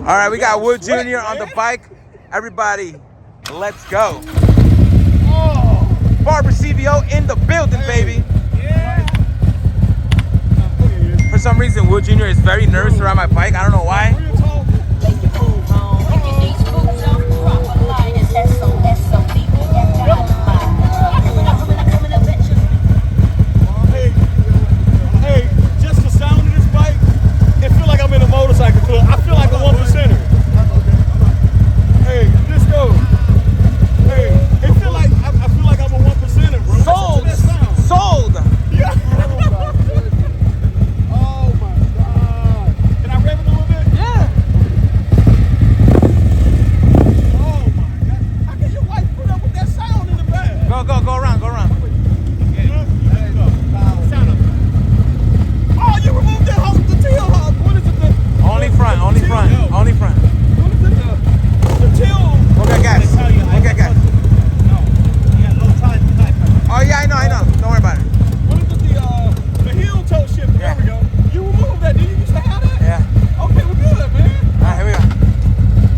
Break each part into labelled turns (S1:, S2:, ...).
S1: All right, we got Wood Jr. on the bike. Everybody, let's go. Barber CVO in the building, baby. For some reason, Wood Jr. is very nervous to ride my bike. I don't know why.
S2: Hey, just the sound of this bike, it feels like I'm in a motorcycle club. I feel like a 1%er. Hey, this goes. Hey, it feel like I feel like I'm a 1%er, bro.
S1: Sold. Sold.
S2: Yeah. Oh my God. Can I rev it a little bit?
S1: Yeah.
S2: Oh my God. How can your wife put up with that sound in the back?
S1: Go around, go around.
S2: Oh, you removed that hub, the tail hub. What is it?
S1: Only front, only front, only front.
S2: What is it? The tail.
S1: Go get gas. Go get gas. Oh yeah, I know. Don't worry about it.
S2: What is it? The heel toe shift. There we go. You removed that. Did you used to have that?
S1: Yeah.
S2: Okay, we're good, man.
S1: All right, here we go.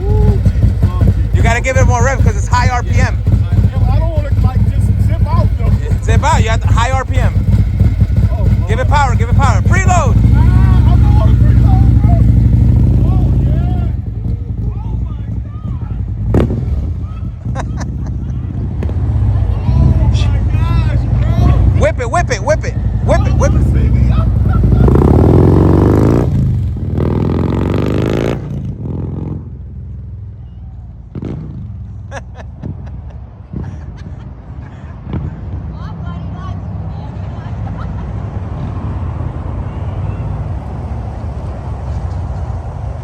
S2: Ooh, geez.
S1: You gotta give it more rev because it's high RPM.
S2: I don't want to like just zip out though.
S1: Zip out. You have high RPM.
S2: Oh,
S1: Give it power. Give it power. Preload.
S2: I don't want to preload, bro. Oh yeah. Oh my God. Oh my gosh, bro.
S1: Whip it, whip it, whip it. Whip it, whip it.
S2: See me up.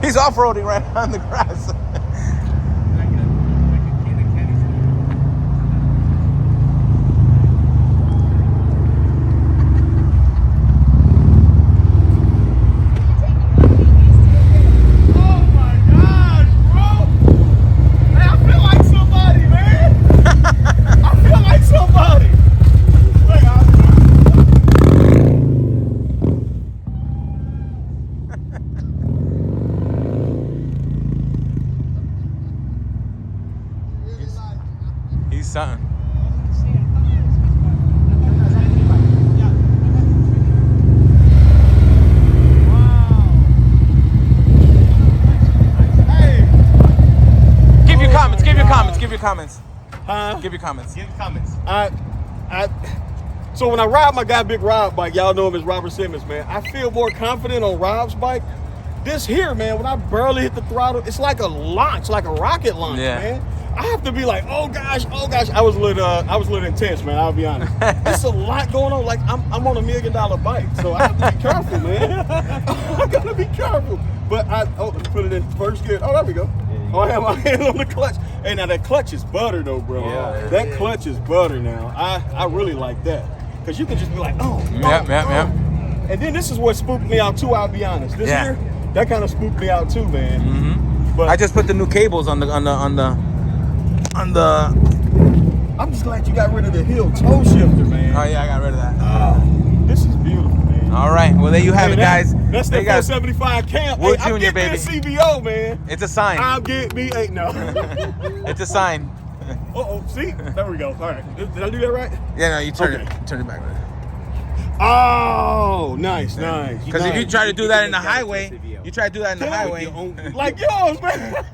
S1: He's off-roading right on the grass.
S2: Oh my gosh, bro. Hey, I feel like somebody, man. I feel like somebody. Wait,
S1: He's something. Give your comments. Give your comments. Give your comments.
S2: huh?
S1: Give your comments.
S3: Give comments.
S2: So when I ride my guy Big Rob bike, y'all know him as Robert Simmons, man. I feel more confident on Rob's bike. This here, man, when I barely hit the throttle, it's like a launch, like a rocket launch, man. I have to be like, oh gosh. I was a little intense, man. I'll be honest. It's a lot going on. Like I'm on $1 million bike, so I have to be careful, man. I gotta be careful. But put it in first gear. Oh, there we go. Oh, I have my hand on the clutch. Hey, now that clutch is butter though, bro.
S3: Yeah.
S2: That clutch is butter now. I really like that. Cause you can just be like,
S1: Yep.
S2: And then this is what spooked me out too, I'll be honest. This here, that kind of spooked me out too, man. But
S1: I just put the new cables on the. I'm
S2: just glad you got rid of the heel toe shifter, man.
S1: Oh yeah, I got rid of that.
S2: This is beautiful, man.
S1: All right, well there you have it, guys.
S2: That's the 475 camp.
S1: Wood
S2: I'm
S1: Jr.,
S2: getting
S1: baby.
S2: me a CVO, man.
S1: It's a sign.
S2: I'll get me a no.
S1: It's a sign.
S2: See? There we go. All right. Did I do that right?
S1: Yeah, no, you turn
S2: Okay.
S1: it back.
S2: Oh, nice.
S1: Because if you try to do that in the highway,
S2: like yours, man.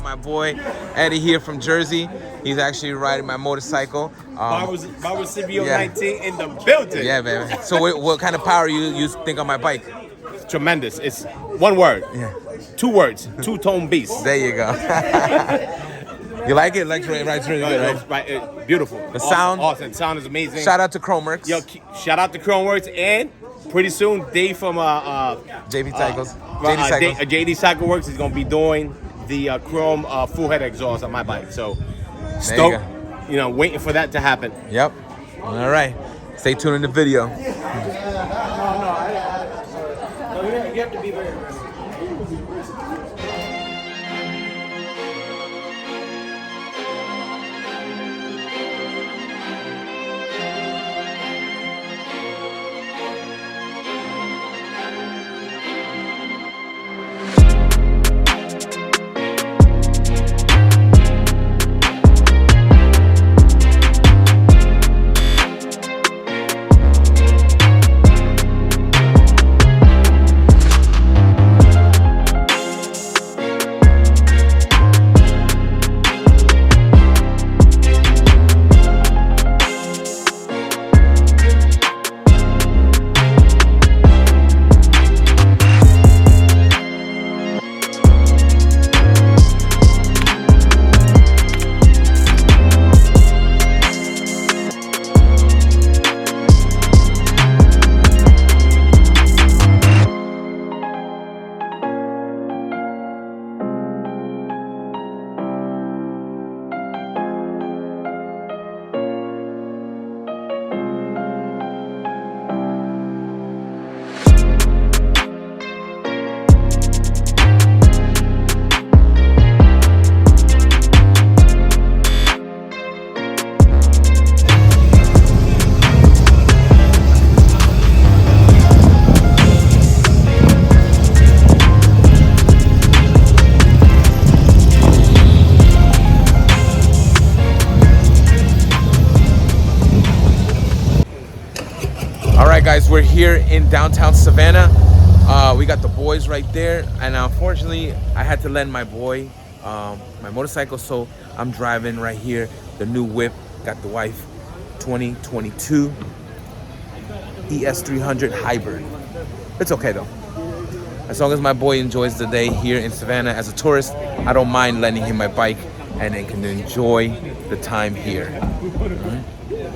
S1: my boy Eddie here from Jersey. He's actually riding my motorcycle.
S3: Barber CBO 19 in the building.
S1: Yeah, baby. So what kind of power you think on my bike?
S3: Tremendous. It's one word.
S1: Yeah.
S3: 2 words. 2-tone beast.
S1: There you go. You like it? Like right, it's really good,
S3: Right? Beautiful.
S1: The sound?
S3: Awesome. Sound is amazing.
S1: Shout out to KROME WERKS.
S3: Yo, shout out to KROME WERKS, and pretty soon Dave from
S1: JD Cycles.
S3: JD Cycle Works is gonna be doing the KROME full head exhaust on my bike. So stoked, waiting for that to happen.
S1: Yep. All right. Stay tuned in the video.
S2: You have to be very aggressive.
S1: Guys, we're here in downtown Savannah. We got the boys right there, and unfortunately I had to lend my boy my motorcycle, so I'm driving right here the new whip. Got the wife 2022 ES300 hybrid. It's okay though, as long as my boy enjoys the day here in Savannah as a tourist. I don't mind lending him my bike, and then can enjoy the time here. Right.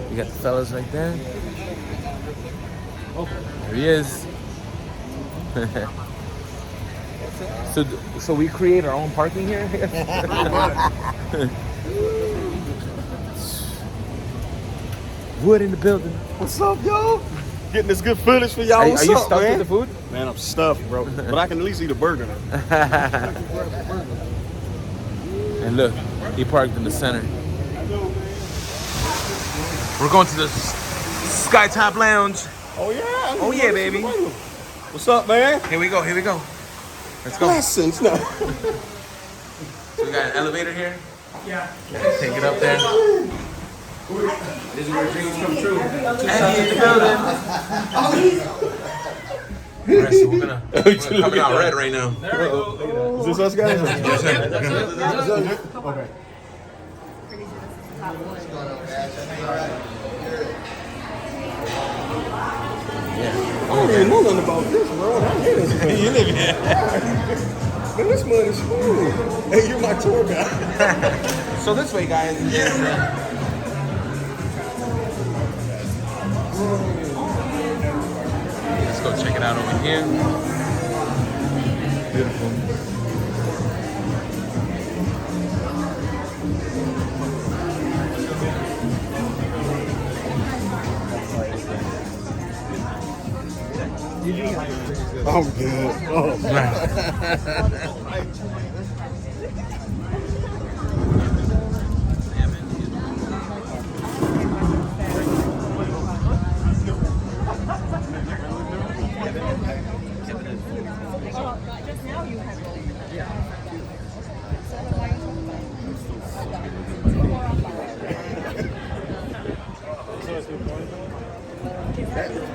S1: We got the fellas right there. There he is. So we create our own parking here? Wood in the building.
S2: What's up, y'all? Getting this good footage for y'all.
S1: Are
S2: What's
S1: you
S2: up,
S1: stuck
S2: man?
S1: with the food?
S2: Man, I'm stuffed, bro. But I can at least eat a burger now.
S1: And look, he parked in the center. We're going to the Skytop Lounge.
S2: Oh, yeah.
S1: Oh, yeah, baby.
S2: What's up, man?
S1: Here we go, here we go. Let's go.
S2: Blessings. No.
S1: So we got an elevator here. Yeah. Take it up there.
S3: This is where dreams come true.
S1: And in the building. Alright, so we're coming out red right now.
S2: Is this us, guys?
S1: Yes, sir.
S2: Okay.
S1: Yeah.
S2: I don't even know nothing about this, bro. I hear this.
S1: You live here.
S2: Man, this mud is smooth. Hey, you're my tour guide.
S1: So this way, guys. Let's go check it out over here. Beautiful.
S2: I'm good. Oh,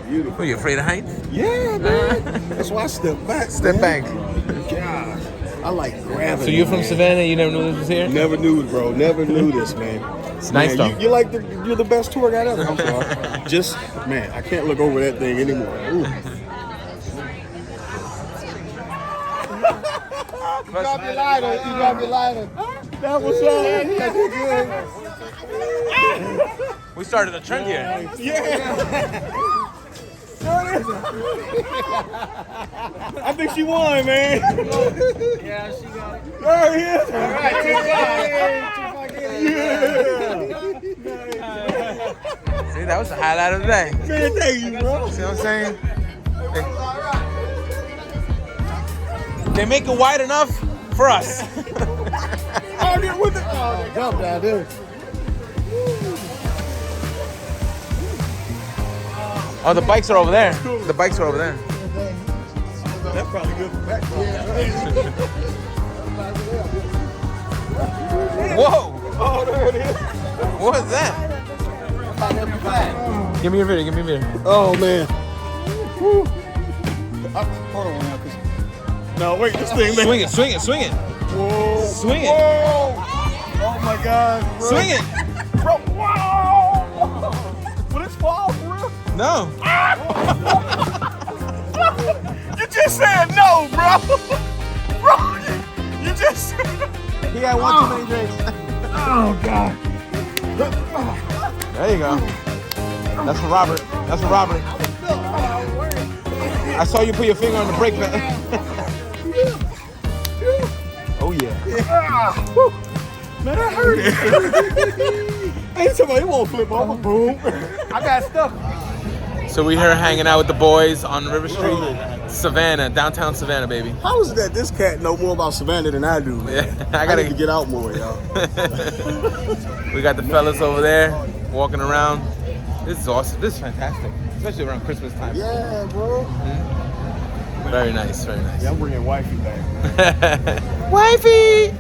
S1: Beautiful. Are you afraid of heights?
S2: yeah, man. That's why I step back.
S1: Step back.
S2: God. I like gravity.
S1: So you're from
S2: man.
S1: Savannah? You never knew this was here?
S2: Never knew, bro. Never knew this, man.
S1: It's nice though.
S2: You're the best tour guide ever. I'm sorry. Just, man, I can't look over that thing anymore. Ooh.
S4: You drop your lighter. You drop your lighter.
S2: That was that's good.
S1: We started a trend here.
S2: Yeah. I think she won, man.
S4: Yeah, she got it.
S2: There he is.
S4: All right,
S1: See, that was the highlight of the day.
S2: Man, thank you, bro.
S1: See what I'm saying? They make it wide enough for us.
S2: Oh, there with it. Oh,
S4: jump down there.
S1: Oh, the bikes are over there. The bikes are over there.
S2: That's probably good for back.
S1: Whoa!
S2: Oh, there it is.
S1: What is that? Give me your video. Give me your video.
S2: Oh, man. Woo. Hold on now. No, wait, this thing, man.
S1: Swing it, swing it, swing it.
S2: Whoa.
S1: Swing it.
S2: Whoa. Oh, my God. Bro.
S1: Swing it.
S2: Bro, wow. Will this fall for real?
S1: No.
S2: You just said no, bro. Bro, you just said.
S1: He had one too many drinks.
S2: Oh, God.
S1: There you go. That's for Robert. That's for Robert. I saw you put your finger on the brake pedal. Oh, yeah.
S2: Man, that hurt it. Ain't somebody, it won't flip over. Boom.
S4: I got stuck.
S1: So we here hanging out with the boys on River Street, Savannah, downtown Savannah, baby.
S2: How is it that this cat know more about Savannah than I do, man?
S1: Yeah,
S2: I need to get out more, y'all.
S1: We got the fellas over there walking around. This is awesome. This is fantastic, especially around Christmas time.
S2: Yeah, bro.
S1: Very nice, very nice.
S2: Yeah, I'm bringing wifey back.
S1: Wifey!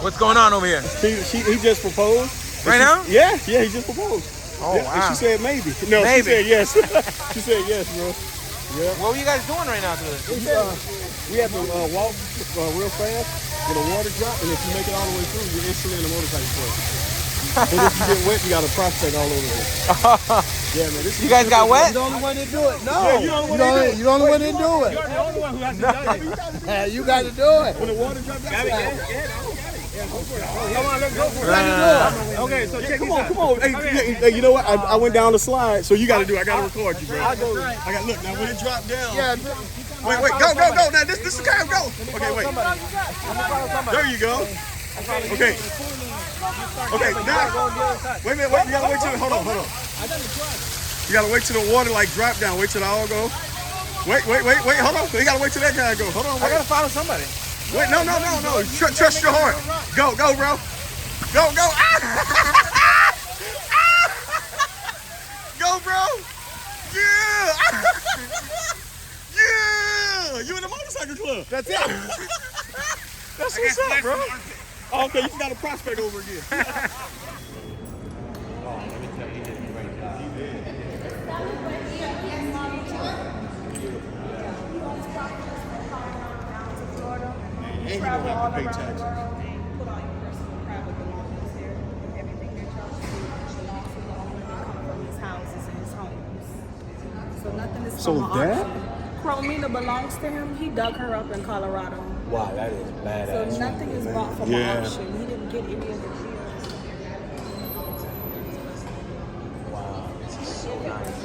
S1: What's going on over here?
S2: He just proposed.
S1: Right now?
S2: Yeah, he just proposed.
S1: Oh,
S2: yeah,
S1: wow.
S2: And she said maybe. No,
S1: Maybe.
S2: she said yes. She said yes, bro. Yeah.
S1: What were you guys doing right now to this?
S2: We have to walk real fast with a water drop, and if you make it all the way through, you're instantly in the motorcycle club. And if you get wet, you got a prospect all over it. Yeah, man.
S1: You guys got wet?
S4: You're the only one that do it. No.
S2: Yeah, you're the only one that do it.
S4: You're the only one who has to
S1: No.
S4: do it. You got to do it.
S2: When the water drops,
S4: Come on, let's go for it. Okay, so check
S2: come
S4: this
S2: on,
S4: out.
S2: come on. Hey, you know what? I went down the slide, so you got to do it. I got to record you, bro. I got look now when it dropped down.
S4: Yeah.
S2: Wait, go. Now this is the time. Go. Okay, wait. There you go. Okay. Okay, now. Wait a minute. You gotta wait till. Hold on. You gotta wait till the water like drop down. Wait till it all go. Wait. Hold on. You gotta wait till that guy go. Hold on.
S1: I gotta follow somebody.
S2: Wait. No. Trust your heart. Go, bro. Go. Go, bro. Yeah. Yeah. You in the motorcycle club. That's it. That's what's up, bro. Oh, okay, you got a prospect over again. And you don't have to pay taxes. So that?
S5: KROME belongs to him. He dug her up in Colorado.
S2: Wow, that is badass.
S5: So nothing is bought from an auction. He didn't get any of the gears.
S2: Wow. This is so nice.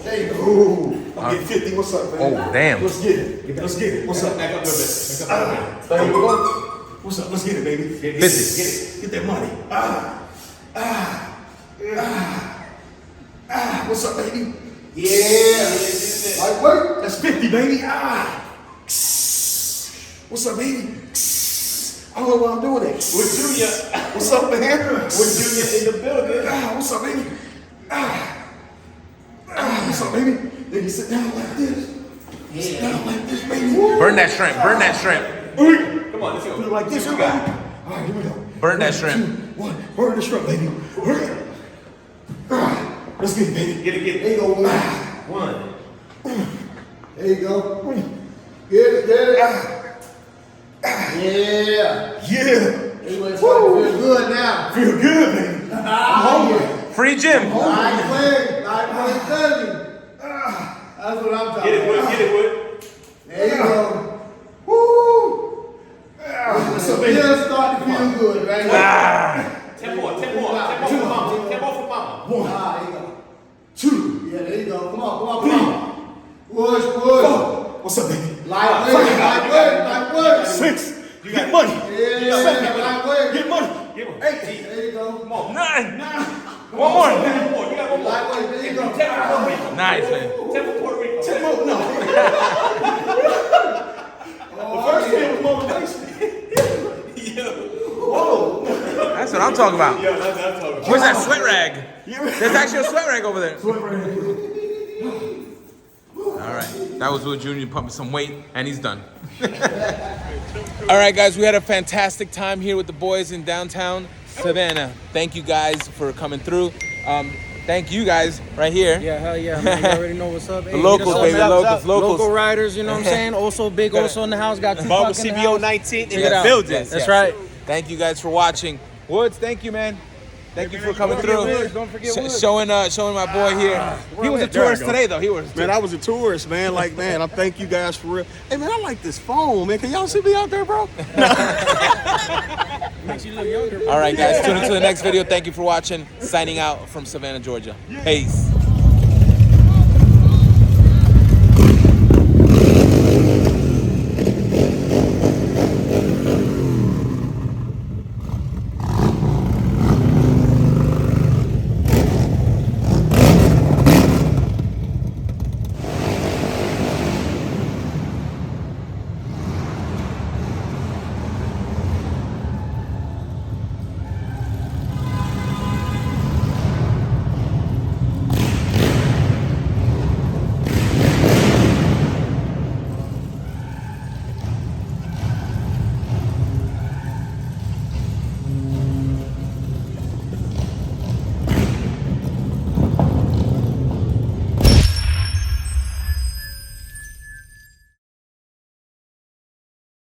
S2: Hey, ooh, I'm getting 50. What's up, man?
S1: Oh, damn.
S2: Let's get it. What's up? Back up a little bit. There you go. What's up? Let's get it, baby.
S1: Busy.
S2: Get that money. What's up, baby? Yeah. Light work. That's 50, baby. What's up, baby? I don't know why I'm doing it.
S3: With Junior.
S2: What's up, man?
S3: With Junior in the building.
S2: What's up, baby? What's up, baby? Then you sit down like this. Sit down like this, baby.
S1: Burn that shrimp. Burn that shrimp.
S3: Come on, let's go.
S2: Put it like this, you got it. All right, here we go.
S1: Burn that
S2: 2,
S1: shrimp.
S2: 1. Burn the shrimp, baby. Hurry up. Let's get it, baby.
S3: Get it.
S2: There you go.
S3: One.
S2: There you go. Get it. Yeah.
S4: Anyway, feel good now.
S2: Feel good, baby. I'm hungry.
S1: Free gym.
S4: Light weight 30. That's what I'm talking about.
S3: Get it, Wood.
S4: There you go.
S2: Woo. What's up, baby?
S4: Just starting to feel good, right?
S3: 10 more for mama.
S2: 1,
S4: There you go.
S2: 2,
S4: Yeah, there you go. Come on.
S2: 3,
S4: Push.
S2: 4. What's up, baby?
S4: Light weight.
S2: 6. You get money.
S4: Yeah, light weight.
S2: Get money.
S3: 8.
S4: There you go. Come on.
S1: 9.
S3: 1
S1: more.
S3: You got 1 more.
S4: Light weight. There you go.
S3: 10 for Puerto Rico.
S1: Nice, man.
S3: 10 for Puerto Rico.
S2: 10 more. No. The first 10 was motivation.
S1: That's what I'm talking about.
S3: Yeah, that's what I'm
S1: Where's that sweat rag? There's actually a sweat rag over there. All right, that was Will Jr. pumping some weight, and he's done. All right, guys, we had a fantastic time here with the boys in downtown Savannah. Thank you guys for coming through. Thank you guys right here.
S6: Yeah, hell yeah, man. You already know what's up.
S1: The locals, baby, locals.
S6: Local riders, you know what I'm saying? Also big, also in the house. Got
S3: Bubba
S6: Tupac in the
S3: CBO
S6: house.
S3: 19 in
S6: Check it
S3: the
S6: out.
S3: building.
S1: Yes,
S6: That's
S1: yes.
S6: right.
S1: Thank you guys for watching. Woods, thank you, man. Thank you for coming through.
S6: Don't forget Woods.
S1: Showing my boy here. He was a tourist today, though. He was.
S2: Man, I was a tourist, man. Like, man, I thank you guys for real. Hey, man, I like this phone, man. Can y'all see me out there, bro?
S6: Makes you look younger.
S1: All right, guys. Tune into the next video. Thank you for watching. Signing out from Savannah, Georgia. Peace.